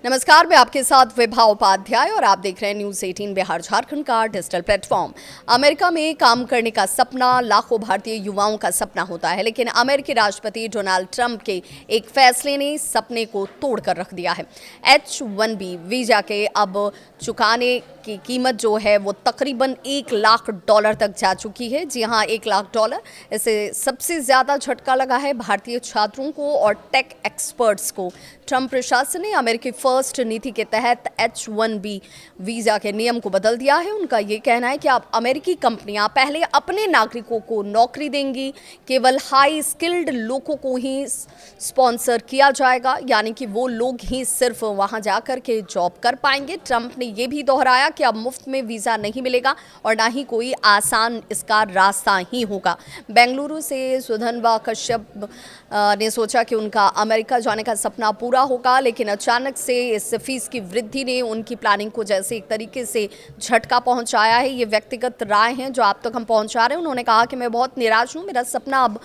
नमस्कार, मैं आपके साथ विभा उपाध्याय और आप देख रहे हैं न्यूज़ 18 बिहार झारखंड का डिजिटल प्लेटफॉर्म। अमेरिका में काम करने का सपना लाखों भारतीय युवाओं का सपना होता है, लेकिन अमेरिकी राष्ट्रपति डोनाल्ड ट्रंप के एक फैसले ने सपने को तोड़ कर रख दिया है। H-1B वीज़ा के अब चुकाने की कीमत जो है वो तकरीबन $1 लाख तक जा चुकी है। जी हाँ, $1 लाख। इससे सबसे ज़्यादा झटका लगा है भारतीय छात्रों को और टेक एक्सपर्ट्स को। ट्रंप प्रशासन ने अमेरिकी फर्स्ट नीति के तहत H-1B वीज़ा के नियम को बदल दिया है। उनका ये कहना है कि अब अमेरिकी कंपनियां पहले अपने नागरिकों को नौकरी देंगी, केवल हाई स्किल्ड लोगों को ही स्पॉन्सर किया जाएगा, यानी कि वो लोग ही सिर्फ वहां जाकर के जॉब कर पाएंगे। ट्रंप ने ये भी दोहराया कि अब मुफ्त में वीज़ा नहीं मिलेगा और ना ही कोई आसान इसका रास्ता ही होगा। बेंगलुरु से सुधनवा कश्यप ने सोचा कि उनका अमेरिका जाने का सपना पूरा होगा, लेकिन अचानक से इस फीस की वृद्धि ने उनकी प्लानिंग को जैसे एक तरीके से झटका पहुंचाया है। ये व्यक्तिगत राय हैं जो आप तक हम पहुंचा रहे हैं। उन्होंने कहा कि मैं बहुत निराश हूं, मेरा सपना अब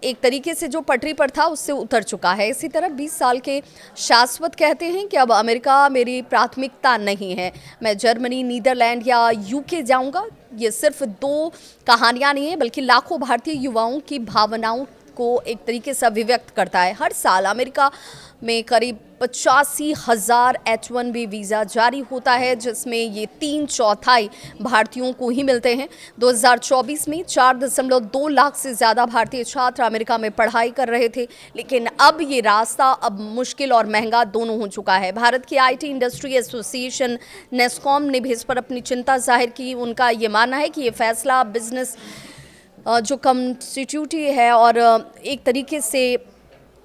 एक तरीके से जो पटरी पर था उससे उतर चुका है। इसी तरह 20 साल के शाश्वत कहते हैं कि अब अमेरिका मेरी प्राथमिकता नहीं है, मैं जर्मनी, नीदरलैंड या यूके जाऊंगा। ये सिर्फ दो कहानियां नहीं है, बल्कि लाखों भारतीय युवाओं की भावनाओं को एक तरीके से अभिव्यक्त करता है। हर साल अमेरिका में करीब 85,000 H-1B वीज़ा जारी होता है, जिसमें ये 3/4 भारतीयों को ही मिलते हैं। 2024 में 4.2 लाख से ज़्यादा भारतीय छात्र अमेरिका में पढ़ाई कर रहे थे, लेकिन अब ये रास्ता अब मुश्किल और महंगा दोनों हो चुका है। भारत की IT इंडस्ट्री एसोसिएशन नेस्कॉम ने भी इस पर अपनी चिंता जाहिर की। उनका ये मानना है कि ये फैसला बिजनेस जो कॉन्स्टिट्यूटिव है और एक तरीके से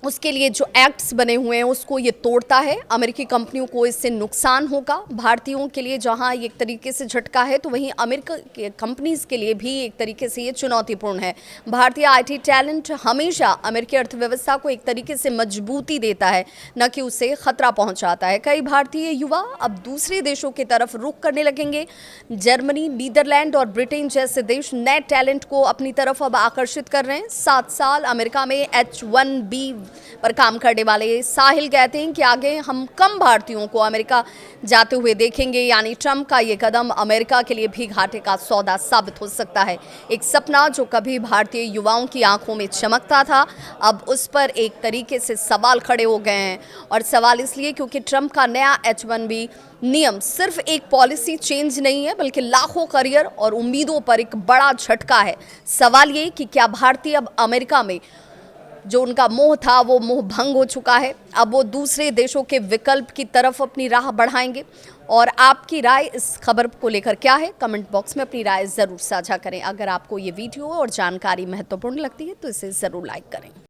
उसके लिए जो एक्ट्स बने हुए हैं उसको ये तोड़ता है। अमेरिकी कंपनियों को इससे नुकसान होगा। भारतीयों के लिए जहां एक तरीके से झटका है, तो वहीं अमेरिका के कंपनीज के लिए भी एक तरीके से ये चुनौतीपूर्ण है। भारतीय IT टैलेंट हमेशा अमेरिकी अर्थव्यवस्था को एक तरीके से मजबूती देता है, न कि उसे खतरा पहुंचाता है। कई भारतीय युवा अब दूसरे देशों की तरफ रुख करने लगेंगे। जर्मनी, नीदरलैंड और ब्रिटेन जैसे देश नए टैलेंट को अपनी तरफ अब आकर्षित कर रहे हैं। 7 साल अमेरिका में H-1B पर काम करने वाले साहिल कहते हैं कि आगे हम कम भारतीयों को अमेरिका जाते हुए देखेंगे, यानी ट्रंप का ये कदम अमेरिका के लिए भी घाटे का सौदा साबित हो सकता है। एक सपना जो कभी भारतीय युवाओं की आंखों में चमकता था, अब उस पर एक तरीके से सवाल खड़े हो गए हैं। और सवाल इसलिए क्योंकि ट्रंप का नया H-1B नियम सिर्फ एक पॉलिसी चेंज नहीं है, बल्कि लाखों करियर और उम्मीदों पर एक बड़ा झटका है। सवाल ये कि क्या भारतीय अब अमेरिका में जो उनका मोह था वो मोह भंग हो चुका है, अब वो दूसरे देशों के विकल्प की तरफ अपनी राह बढ़ाएंगे। और आपकी राय इस खबर को लेकर क्या है, कमेंट बॉक्स में अपनी राय ज़रूर साझा करें। अगर आपको ये वीडियो और जानकारी महत्वपूर्ण लगती है तो इसे ज़रूर लाइक करें।